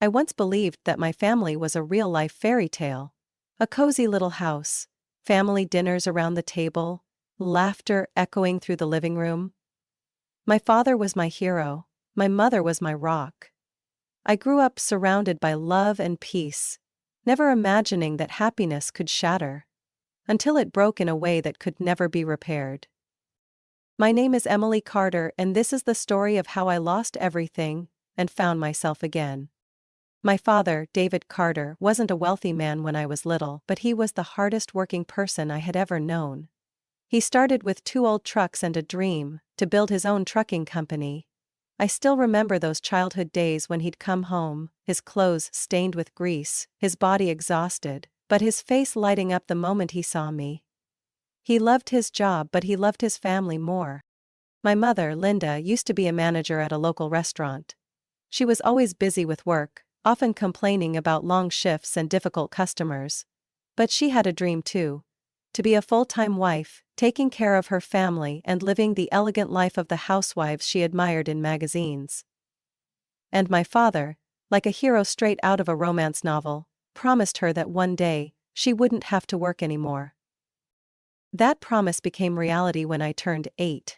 I once believed that my family was a real-life fairy tale. A cozy little house, family dinners around the table, laughter echoing through the living room. My father was my hero, my mother was my rock. I grew up surrounded by love and peace, never imagining that happiness could shatter, until it broke in a way that could never be repaired. My name is Emily Carter, and this is the story of how I lost everything and found myself again. My father, David Carter, wasn't a wealthy man when I was little, but he was the hardest working person I had ever known. He started with 2 old trucks and a dream to build his own trucking company. I still remember those childhood days when he'd come home, his clothes stained with grease, his body exhausted, but his face lighting up the moment he saw me. He loved his job, but he loved his family more. My mother, Linda, used to be a manager at a local restaurant. She was always busy with work, often complaining about long shifts and difficult customers. But she had a dream too. To be a full-time wife, taking care of her family and living the elegant life of the housewives she admired in magazines. And my father, like a hero straight out of a romance novel, promised her that one day, she wouldn't have to work anymore. That promise became reality when I turned 8.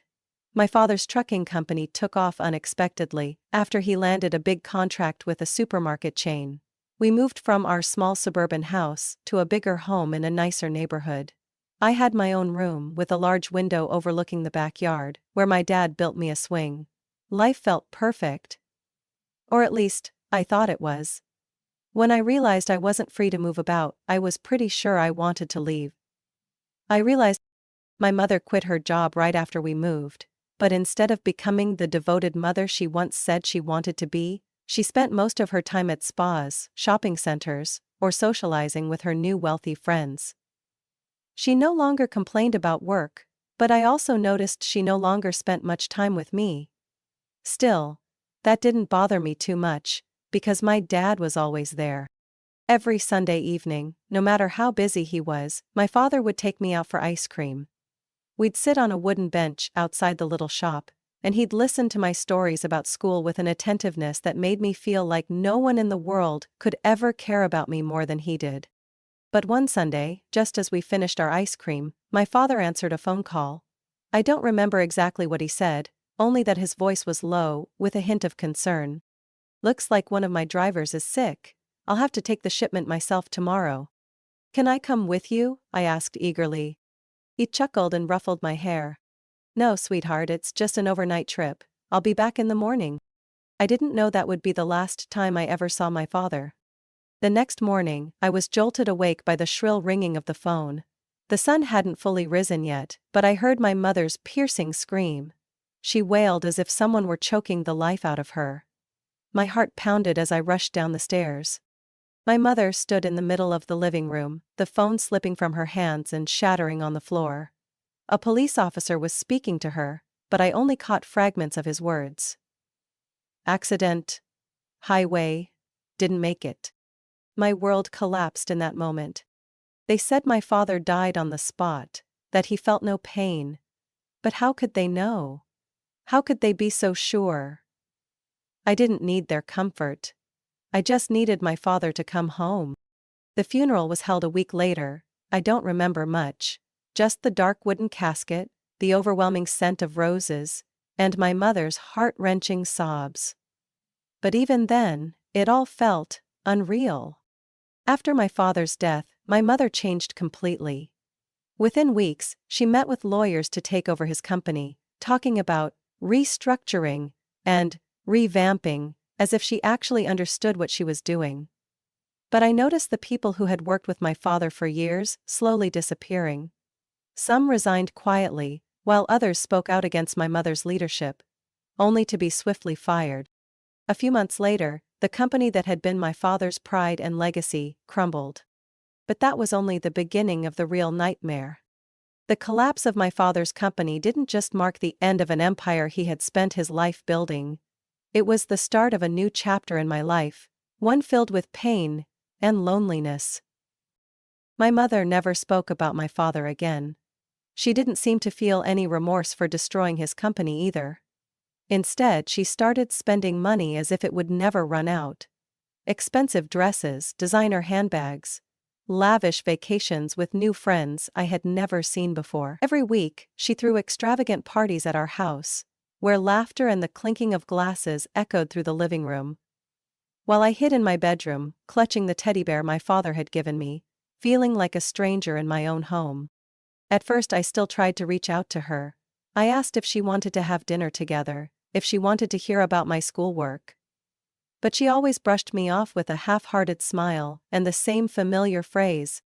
My father's trucking company took off unexpectedly after he landed a big contract with a supermarket chain. We moved from our small suburban house to a bigger home in a nicer neighborhood. I had my own room with a large window overlooking the backyard, where my dad built me a swing. Life felt perfect. Or at least, I thought it was. When I realized I wasn't free to move about, I was pretty sure I wanted to leave. I realized my mother quit her job right after we moved, but instead of becoming the devoted mother she once said she wanted to be, she spent most of her time at spas, shopping centers, or socializing with her new wealthy friends. She no longer complained about work, but I also noticed she no longer spent much time with me. Still, that didn't bother me too much, because my dad was always there. Every Sunday evening, no matter how busy he was, my father would take me out for ice cream. We'd sit on a wooden bench outside the little shop, and he'd listen to my stories about school with an attentiveness that made me feel like no one in the world could ever care about me more than he did. But one Sunday, just as we finished our ice cream, my father answered a phone call. I don't remember exactly what he said, only that his voice was low, with a hint of concern. "Looks like one of my drivers is sick. I'll have to take the shipment myself tomorrow." "Can I come with you?" I asked eagerly. He chuckled and ruffled my hair. "No, sweetheart, it's just an overnight trip. I'll be back in the morning." I didn't know that would be the last time I ever saw my father. The next morning, I was jolted awake by the shrill ringing of the phone. The sun hadn't fully risen yet, but I heard my mother's piercing scream. She wailed as if someone were choking the life out of her. My heart pounded as I rushed down the stairs. My mother stood in the middle of the living room, the phone slipping from her hands and shattering on the floor. A police officer was speaking to her, but I only caught fragments of his words. "Accident. Highway. Didn't make it." My world collapsed in that moment. They said my father died on the spot, that he felt no pain. But how could they know? How could they be so sure? I didn't need their comfort. I just needed my father to come home. The funeral was held a week later. I don't remember much. Just the dark wooden casket, the overwhelming scent of roses, and my mother's heart-wrenching sobs. But even then, it all felt unreal. After my father's death, my mother changed completely. Within weeks, she met with lawyers to take over his company, talking about restructuring and revamping, as if she actually understood what she was doing. But I noticed the people who had worked with my father for years slowly disappearing. Some resigned quietly, while others spoke out against my mother's leadership, only to be swiftly fired. A few months later, the company that had been my father's pride and legacy crumbled. But that was only the beginning of the real nightmare. The collapse of my father's company didn't just mark the end of an empire he had spent his life building. It was the start of a new chapter in my life, one filled with pain and loneliness. My mother never spoke about my father again. She didn't seem to feel any remorse for destroying his company either. Instead, she started spending money as if it would never run out. expensive dresses, designer handbags, lavish vacations with new friends I had never seen before. Every week, she threw extravagant parties at our house, where laughter and the clinking of glasses echoed through the living room. While I hid in my bedroom, clutching the teddy bear my father had given me, feeling like a stranger in my own home. At first I still tried to reach out to her. I asked if she wanted to have dinner together, if she wanted to hear about my schoolwork. But she always brushed me off with a half-hearted smile and the same familiar phrase,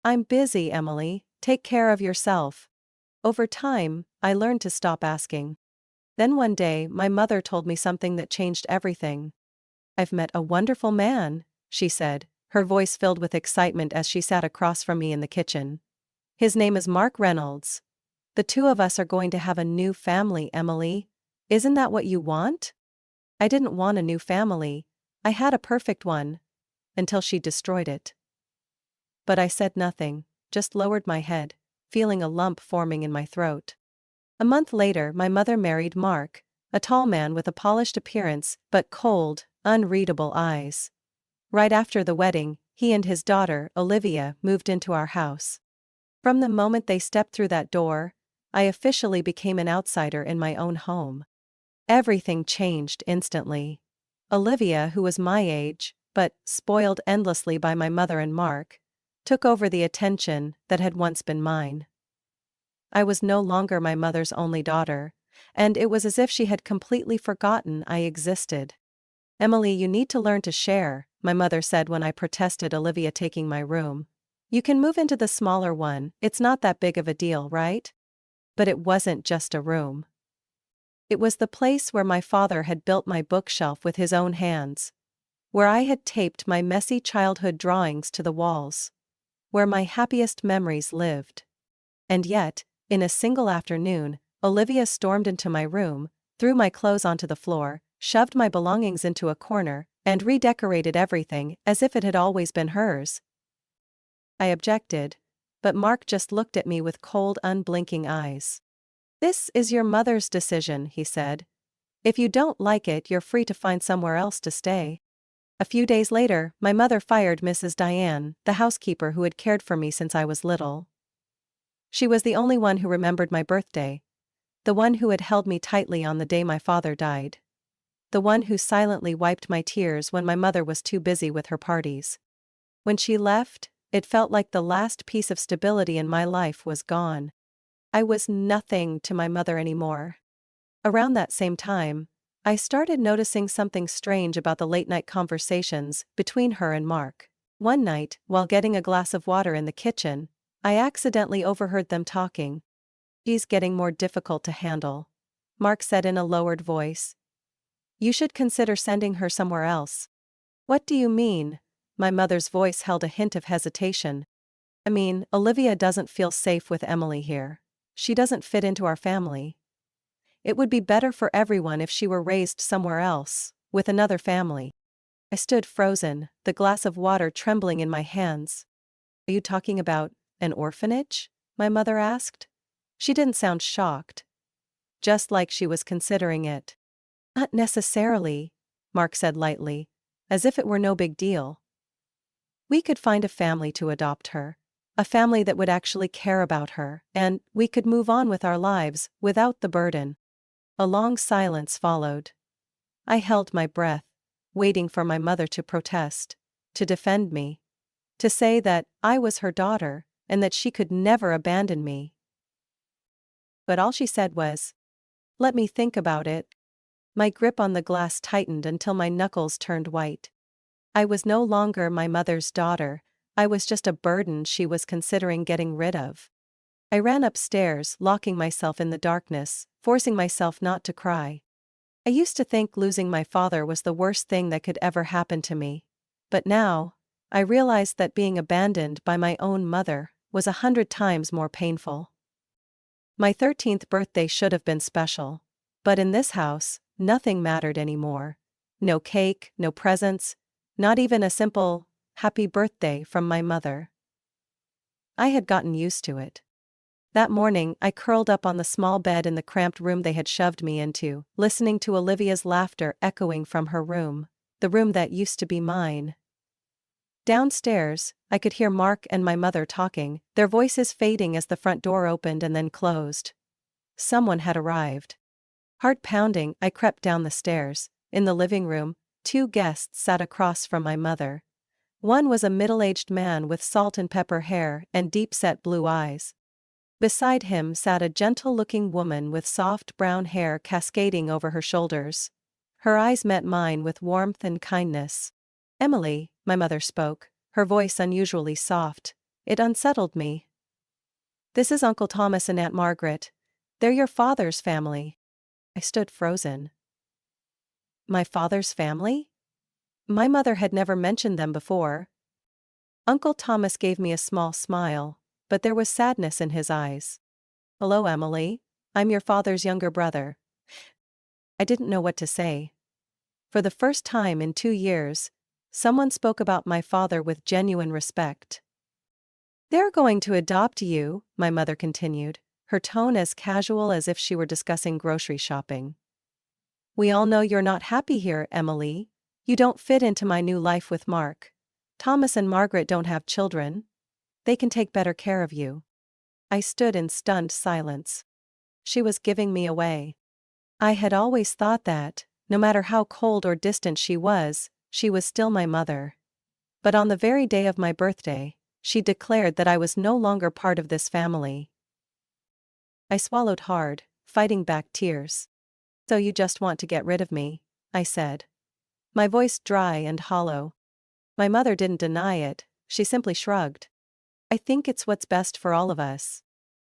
"I'm busy, Emily, take care of yourself." Over time, I learned to stop asking. Then one day, my mother told me something that changed everything. "I've met a wonderful man," she said, her voice filled with excitement as she sat across from me in the kitchen. "His name is Mark Reynolds. The two of us are going to have a new family, Emily. Isn't that what you want?" I didn't want a new family. I had a perfect one. Until she destroyed it. But I said nothing, just lowered my head, feeling a lump forming in my throat. A month later, my mother married Mark, a tall man with a polished appearance but cold, unreadable eyes. Right after the wedding, he and his daughter, Olivia, moved into our house. From the moment they stepped through that door, I officially became an outsider in my own home. Everything changed instantly. Olivia, who was my age, but spoiled endlessly by my mother and Mark, took over the attention that had once been mine. I was no longer my mother's only daughter, and it was as if she had completely forgotten I existed. "Emily, you need to learn to share," my mother said when I protested Olivia taking my room. "You can move into the smaller one, it's not that big of a deal, right?" But it wasn't just a room. It was the place where my father had built my bookshelf with his own hands, where I had taped my messy childhood drawings to the walls, where my happiest memories lived. And yet, in a single afternoon, Olivia stormed into my room, threw my clothes onto the floor, shoved my belongings into a corner, and redecorated everything as if it had always been hers. I objected, but Mark just looked at me with cold, unblinking eyes. "This is your mother's decision," he said. "If you don't like it, you're free to find somewhere else to stay." A few days later, my mother fired Mrs. Diane, the housekeeper who had cared for me since I was little. She was the only one who remembered my birthday, the one who had held me tightly on the day my father died, the one who silently wiped my tears when my mother was too busy with her parties. When she left, it felt like the last piece of stability in my life was gone. I was nothing to my mother anymore. Around that same time, I started noticing something strange about the late-night conversations between her and Mark. One night, while getting a glass of water in the kitchen, I accidentally overheard them talking. "She's getting more difficult to handle," Mark said in a lowered voice. "You should consider sending her somewhere else." "What do you mean?" My mother's voice held a hint of hesitation. "I mean, Olivia doesn't feel safe with Emily here. She doesn't fit into our family. It would be better for everyone if she were raised somewhere else, with another family." I stood frozen, the glass of water trembling in my hands. "Are you talking about an orphanage?" my mother asked. She didn't sound shocked. Just like she was considering it. "Not necessarily," Mark said lightly, as if it were no big deal. "We could find a family to adopt her. A family that would actually care about her, and we could move on with our lives without the burden." A long silence followed. I held my breath, waiting for my mother to protest, to defend me, to say that I was her daughter and that she could never abandon me. But all she said was, "Let me think about it." My grip on the glass tightened until my knuckles turned white. I was no longer my mother's daughter, I was just a burden she was considering getting rid of. I ran upstairs, locking myself in the darkness, forcing myself not to cry. I used to think losing my father was the worst thing that could ever happen to me. But now, I realized that being abandoned by my own mother was 100 times more painful. My 13th birthday should have been special. But in this house, nothing mattered anymore. No cake, no presents, not even a simple, "Happy birthday" from my mother. I had gotten used to it. That morning, I curled up on the small bed in the cramped room they had shoved me into, listening to Olivia's laughter echoing from her room. the room that used to be mine. Downstairs, I could hear Mark and my mother talking, their voices fading as the front door opened and then closed. Someone had arrived. Heart pounding, I crept down the stairs. In the living room, two guests sat across from my mother. One was a middle-aged man with salt and pepper hair and deep-set blue eyes. Beside him sat a gentle-looking woman with soft brown hair cascading over her shoulders. Her eyes met mine with warmth and kindness. "Emily," my mother spoke, her voice unusually soft. It unsettled me. "This is Uncle Thomas and Aunt Margaret. They're your father's family." I stood frozen. My father's family? My mother had never mentioned them before. Uncle Thomas gave me a small smile, but there was sadness in his eyes. "Hello, Emily. I'm your father's younger brother." I didn't know what to say. For the first time in 2 years, someone spoke about my father with genuine respect. "They're going to adopt you," my mother continued, her tone as casual as if she were discussing grocery shopping. "We all know you're not happy here, Emily. You don't fit into my new life with Mark. Thomas and Margaret don't have children. They can take better care of you." I stood in stunned silence. She was giving me away. I had always thought that, no matter how cold or distant she was still my mother. But on the very day of my birthday, she declared that I was no longer part of this family. I swallowed hard, fighting back tears. "So you just want to get rid of me," I said. My voice dry and hollow. My mother didn't deny it, she simply shrugged. "I think it's what's best for all of us."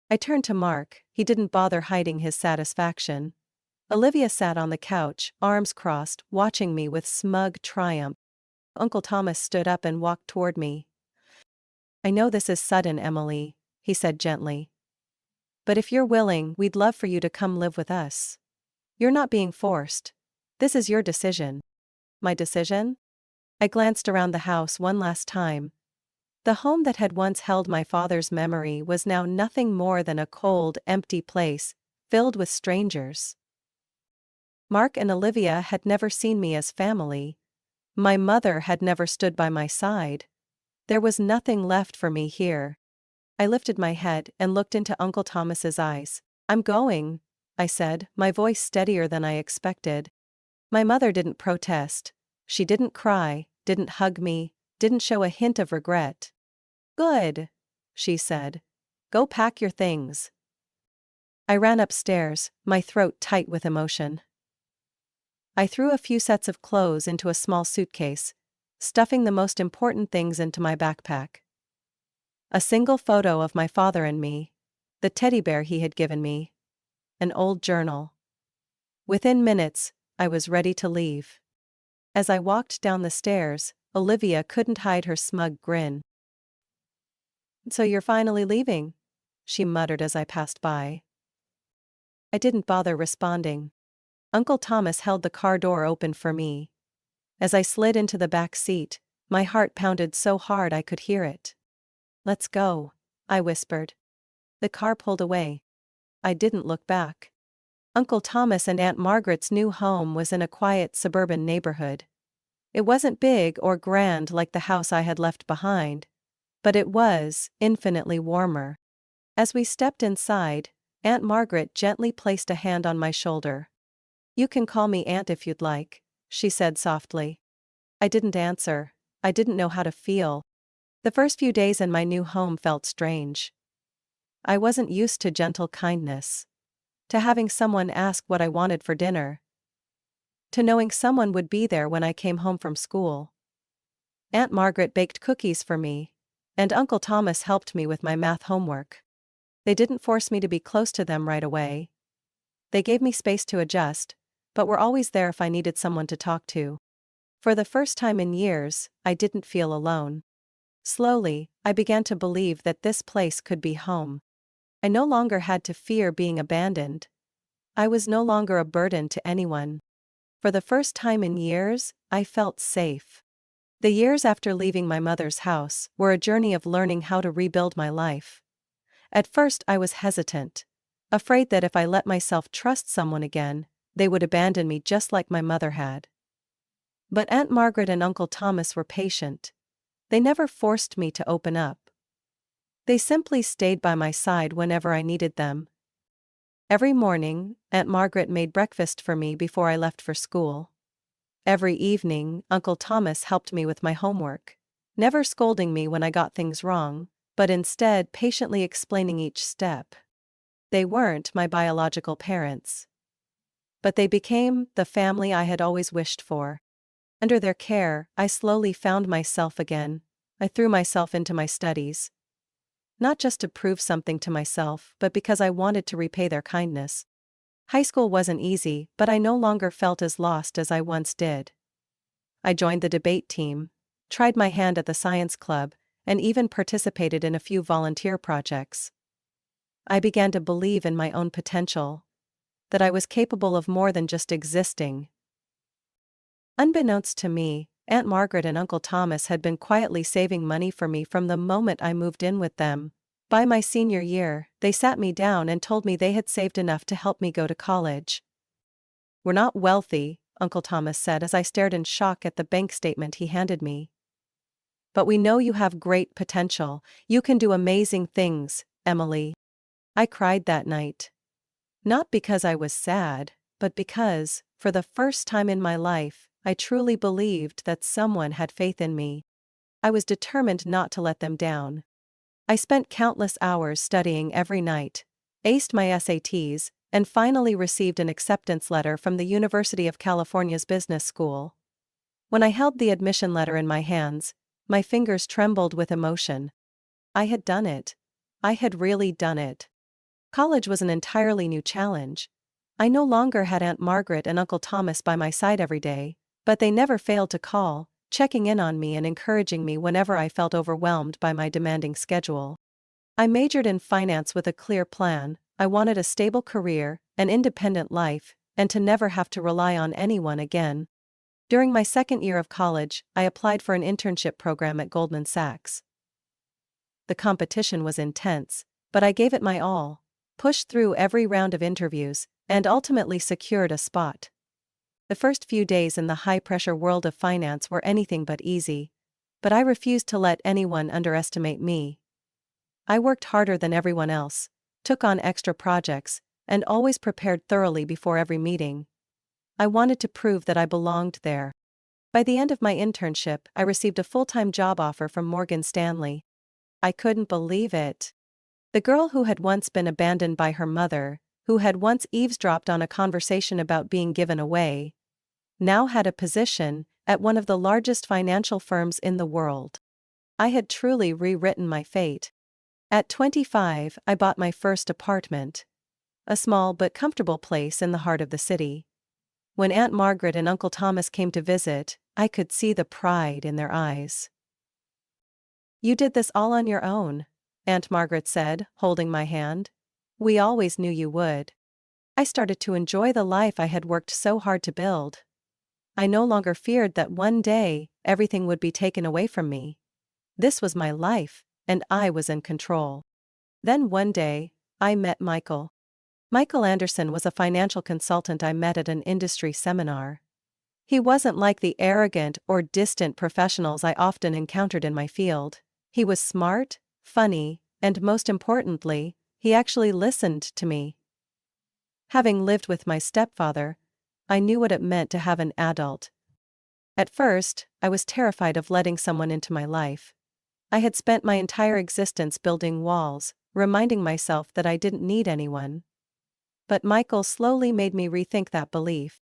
I turned to Mark, he didn't bother hiding his satisfaction. Olivia sat on the couch, arms crossed, watching me with smug triumph. Uncle Thomas stood up and walked toward me. "I know this is sudden, Emily," he said gently. "But if you're willing, we'd love for you to come live with us. You're not being forced. This is your decision." My decision? I glanced around the house one last time. The home that had once held my father's memory was now nothing more than a cold, empty place, filled with strangers. Mark and Olivia had never seen me as family. My mother had never stood by my side. There was nothing left for me here. I lifted my head and looked into Uncle Thomas's eyes. "I'm going," I said, my voice steadier than I expected. My mother didn't protest. She didn't cry, didn't hug me, didn't show a hint of regret. "Good," she said. "Go pack your things." I ran upstairs, my throat tight with emotion. I threw a few sets of clothes into a small suitcase, stuffing the most important things into my backpack. A single photo of my father and me, the teddy bear he had given me, an old journal. Within minutes, I was ready to leave. As I walked down the stairs, Olivia couldn't hide her smug grin. "So you're finally leaving?" she muttered as I passed by. I didn't bother responding. Uncle Thomas held the car door open for me. As I slid into the back seat, my heart pounded so hard I could hear it. "Let's go," I whispered. The car pulled away. I didn't look back. Uncle Thomas and Aunt Margaret's new home was in a quiet suburban neighborhood. It wasn't big or grand like the house I had left behind, but it was infinitely warmer. As we stepped inside, Aunt Margaret gently placed a hand on my shoulder. "You can call me Aunt if you'd like," she said softly. I didn't answer. I didn't know how to feel. The first few days in my new home felt strange. I wasn't used to gentle kindness. To having someone ask what I wanted for dinner. To knowing someone would be there when I came home from school. Aunt Margaret baked cookies for me, and Uncle Thomas helped me with my math homework. They didn't force me to be close to them right away. They gave me space to adjust, but were always there if I needed someone to talk to. For the first time in years, I didn't feel alone. Slowly, I began to believe that this place could be home. I no longer had to fear being abandoned. I was no longer a burden to anyone. For the first time in years, I felt safe. The years after leaving my mother's house were a journey of learning how to rebuild my life. At first I was hesitant, afraid that if I let myself trust someone again, they would abandon me just like my mother had. But Aunt Margaret and Uncle Thomas were patient. They never forced me to open up. They simply stayed by my side whenever I needed them. Every morning, Aunt Margaret made breakfast for me before I left for school. Every evening, Uncle Thomas helped me with my homework, never scolding me when I got things wrong, but instead patiently explaining each step. They weren't my biological parents, but they became the family I had always wished for. Under their care, I slowly found myself again. I threw myself into my studies. Not just to prove something to myself, but because I wanted to repay their kindness. High school wasn't easy, but I no longer felt as lost as I once did. I joined the debate team, tried my hand at the science club, and even participated in a few volunteer projects. I began to believe in my own potential, that I was capable of more than just existing. Unbeknownst to me, Aunt Margaret and Uncle Thomas had been quietly saving money for me from the moment I moved in with them. By my senior year, they sat me down and told me they had saved enough to help me go to college. "We're not wealthy," Uncle Thomas said as I stared in shock at the bank statement he handed me. "But we know you have great potential. You can do amazing things, Emily." I cried that night. Not because I was sad, but because, for the first time in my life, I truly believed that someone had faith in me. I was determined not to let them down. I spent countless hours studying every night, aced my SATs, and finally received an acceptance letter from the University of California's Business School. When I held the admission letter in my hands, my fingers trembled with emotion. I had done it. I had really done it. College was an entirely new challenge. I no longer had Aunt Margaret and Uncle Thomas by my side every day, but they never failed to call, checking in on me and encouraging me whenever I felt overwhelmed by my demanding schedule. I majored in finance with a clear plan. I wanted a stable career, an independent life, and to never have to rely on anyone again. During my second year of college, I applied for an internship program at Goldman Sachs. The competition was intense, but I gave it my all, pushed through every round of interviews, and ultimately secured a spot. The first few days in the high-pressure world of finance were anything but easy, but I refused to let anyone underestimate me. I worked harder than everyone else, took on extra projects, and always prepared thoroughly before every meeting. I wanted to prove that I belonged there. By the end of my internship, I received a full-time job offer from Morgan Stanley. I couldn't believe it. The girl who had once been abandoned by her mother, who had once eavesdropped on a conversation about being given away, now had a position at one of the largest financial firms in the world. I had truly rewritten my fate. At 25, I bought my first apartment. A small but comfortable place in the heart of the city. When Aunt Margaret and Uncle Thomas came to visit, I could see the pride in their eyes. "You did this all on your own," Aunt Margaret said, holding my hand. "We always knew you would." I started to enjoy the life I had worked so hard to build. I no longer feared that one day, everything would be taken away from me. This was my life, and I was in control. Then one day, I met Michael. Michael Anderson was a financial consultant I met at an industry seminar. He wasn't like the arrogant or distant professionals I often encountered in my field. He was smart, funny, and most importantly, he actually listened to me. Having lived with my stepfather, I knew what it meant to have an adult. At first, I was terrified of letting someone into my life. I had spent my entire existence building walls, reminding myself that I didn't need anyone. But Michael slowly made me rethink that belief.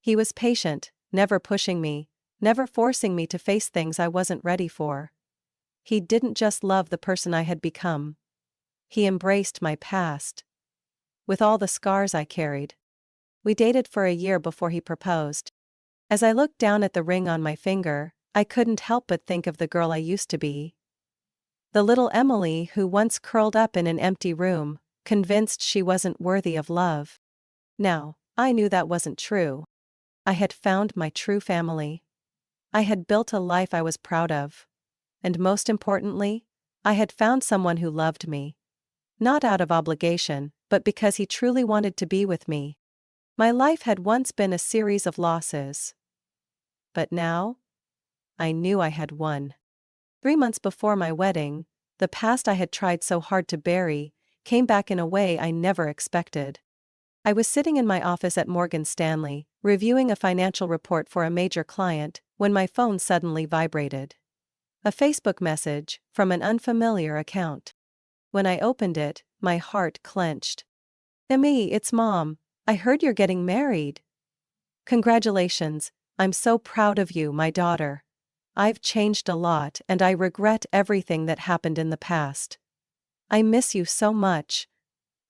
He was patient, never pushing me, never forcing me to face things I wasn't ready for. He didn't just love the person I had become. He embraced my past, with all the scars I carried. We dated for a year before he proposed. As I looked down at the ring on my finger, I couldn't help but think of the girl I used to be. The little Emily who once curled up in an empty room, convinced she wasn't worthy of love. Now, I knew that wasn't true. I had found my true family. I had built a life I was proud of. And most importantly, I had found someone who loved me. Not out of obligation, but because he truly wanted to be with me. My life had once been a series of losses. But now, I knew I had won. 3 months before my wedding, the past I had tried so hard to bury came back in a way I never expected. I was sitting in my office at Morgan Stanley, reviewing a financial report for a major client, when my phone suddenly vibrated. A Facebook message from an unfamiliar account. When I opened it, my heart clenched. "Emmy, it's Mom. I heard you're getting married." "Congratulations, I'm so proud of you, my daughter. I've changed a lot and I regret everything that happened in the past. I miss you so much.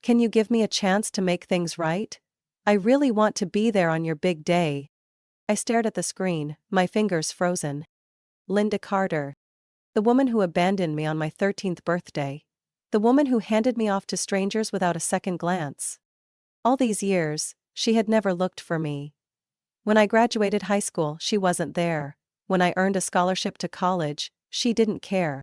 Can you give me a chance to make things right? I really want to be there on your big day." I stared at the screen, my fingers frozen. Linda Carter. The woman who abandoned me on my 13th birthday. The woman who handed me off to strangers without a second glance. All these years, she had never looked for me. When I graduated high school, she wasn't there. When I earned a scholarship to college, she didn't care.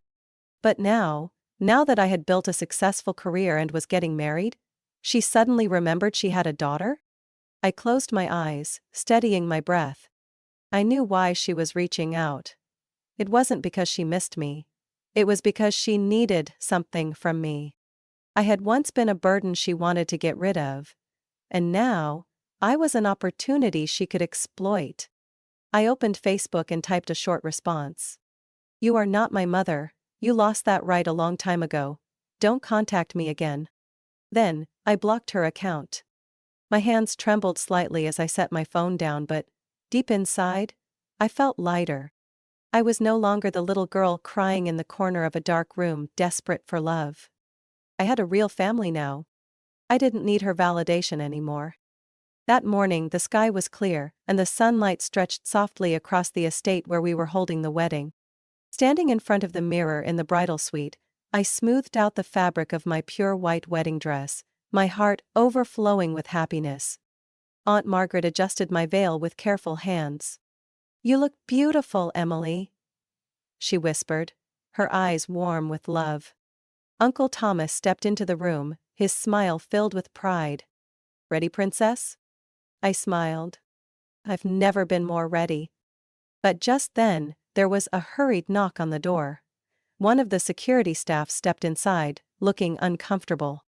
But now that I had built a successful career and was getting married, she suddenly remembered she had a daughter? I closed my eyes, steadying my breath. I knew why she was reaching out. It wasn't because she missed me. It was because she needed something from me. I had once been a burden she wanted to get rid of. And now, I was an opportunity she could exploit. I opened Facebook and typed a short response. "You are not my mother. You lost that right a long time ago. Don't contact me again." Then, I blocked her account. My hands trembled slightly as I set my phone down, but, deep inside, I felt lighter. I was no longer the little girl crying in the corner of a dark room, desperate for love. I had a real family now. I didn't need her validation anymore. That morning the sky was clear, and the sunlight stretched softly across the estate where we were holding the wedding. Standing in front of the mirror in the bridal suite, I smoothed out the fabric of my pure white wedding dress, my heart overflowing with happiness. Aunt Margaret adjusted my veil with careful hands. "You look beautiful, Emily," she whispered, her eyes warm with love. Uncle Thomas stepped into the room, his smile filled with pride. "Ready, princess?" I smiled. "I've never been more ready." But just then, there was a hurried knock on the door. One of the security staff stepped inside, looking uncomfortable.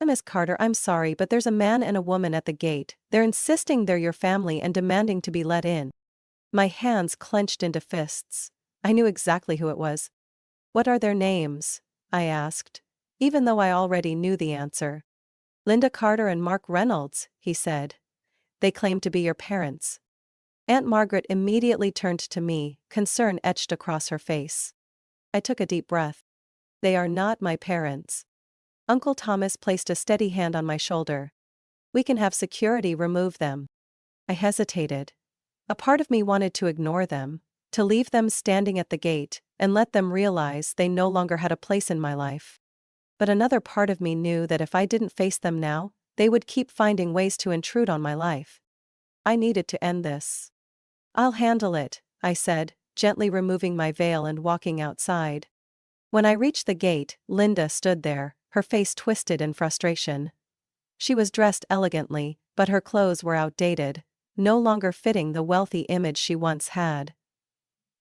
"Miss Carter, I'm sorry, but there's a man and a woman at the gate. They're insisting they're your family and demanding to be let in." My hands clenched into fists. I knew exactly who it was. "What are their names?" I asked, even though I already knew the answer. "Linda Carter and Mark Reynolds," he said. "They claim to be your parents." Aunt Margaret immediately turned to me, concern etched across her face. I took a deep breath. "They are not my parents." Uncle Thomas placed a steady hand on my shoulder. "We can have security remove them." I hesitated. A part of me wanted to ignore them, to leave them standing at the gate, and let them realize they no longer had a place in my life. But another part of me knew that if I didn't face them now, they would keep finding ways to intrude on my life. I needed to end this. "I'll handle it," I said, gently removing my veil and walking outside. When I reached the gate, Linda stood there, her face twisted in frustration. She was dressed elegantly, but her clothes were outdated, no longer fitting the wealthy image she once had.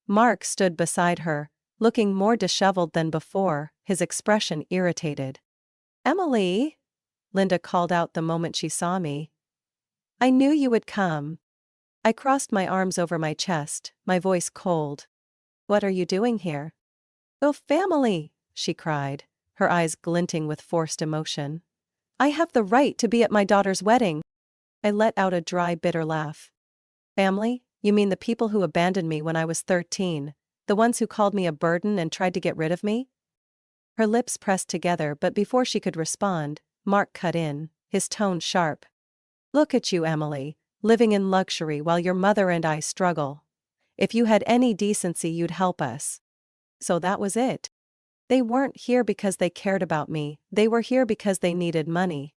Mark stood beside her, looking more disheveled than before, his expression irritated. "Emily," Linda called out the moment she saw me. "I knew you would come." I crossed my arms over my chest, my voice cold. "What are you doing here?" "Oh, family," she cried, her eyes glinting with forced emotion. "I have the right to be at my daughter's wedding." I let out a dry, bitter laugh. "Family? You mean the people who abandoned me when I was 13, the ones who called me a burden and tried to get rid of me?" Her lips pressed together, but before she could respond, Mark cut in, his tone sharp. "Look at you, Emily, living in luxury while your mother and I struggle. If you had any decency, you'd help us." So that was it. They weren't here because they cared about me, they were here because they needed money.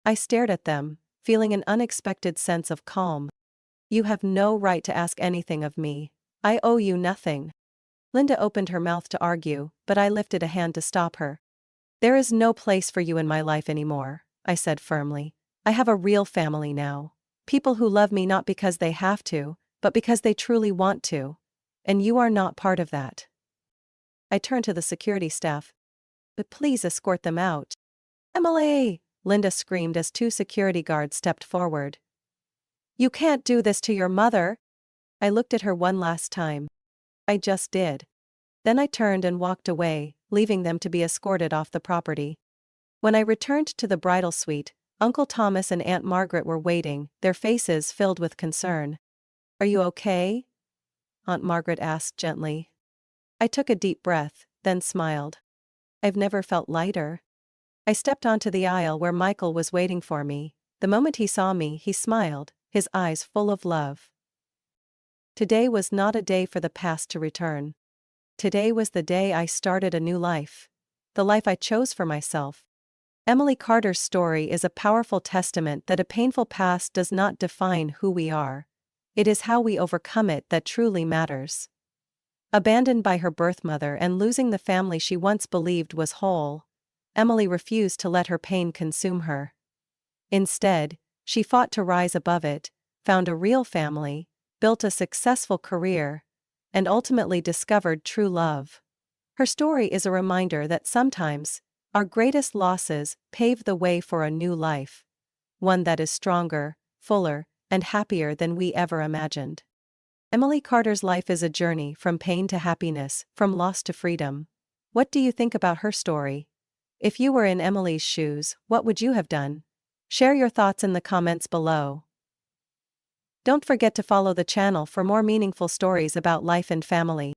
I stared at them, feeling an unexpected sense of calm. "You have no right to ask anything of me. I owe you nothing." Linda opened her mouth to argue, but I lifted a hand to stop her. "There is no place for you in my life anymore," I said firmly. "I have a real family now. People who love me not because they have to, but because they truly want to. And you are not part of that. I turned to the security staff. But please escort them out. Emily! Linda screamed as two security guards stepped forward. You can't do this to your mother. I looked at her one last time. I just did. Then I turned and walked away, leaving them to be escorted off the property. When I returned to the bridal suite, Uncle Thomas and Aunt Margaret were waiting, their faces filled with concern. Are you okay? Aunt Margaret asked gently. I took a deep breath, then smiled. I've never felt lighter. I stepped onto the aisle where Michael was waiting for me. The moment he saw me, he smiled, his eyes full of love. Today was not a day for the past to return. Today was the day I started a new life. The life I chose for myself. Emily Carter's story is a powerful testament that a painful past does not define who we are. It is how we overcome it that truly matters. Abandoned by her birth mother and losing the family she once believed was whole, Emily refused to let her pain consume her. Instead, she fought to rise above it, found a real family, built a successful career, and ultimately discovered true love. Her story is a reminder that sometimes, our greatest losses pave the way for a new life. One that is stronger, fuller, and happier than we ever imagined. Emily Carter's life is a journey from pain to happiness, from loss to freedom. What do you think about her story? If you were in Emily's shoes, what would you have done? Share your thoughts in the comments below. Don't forget to follow the channel for more meaningful stories about life and family.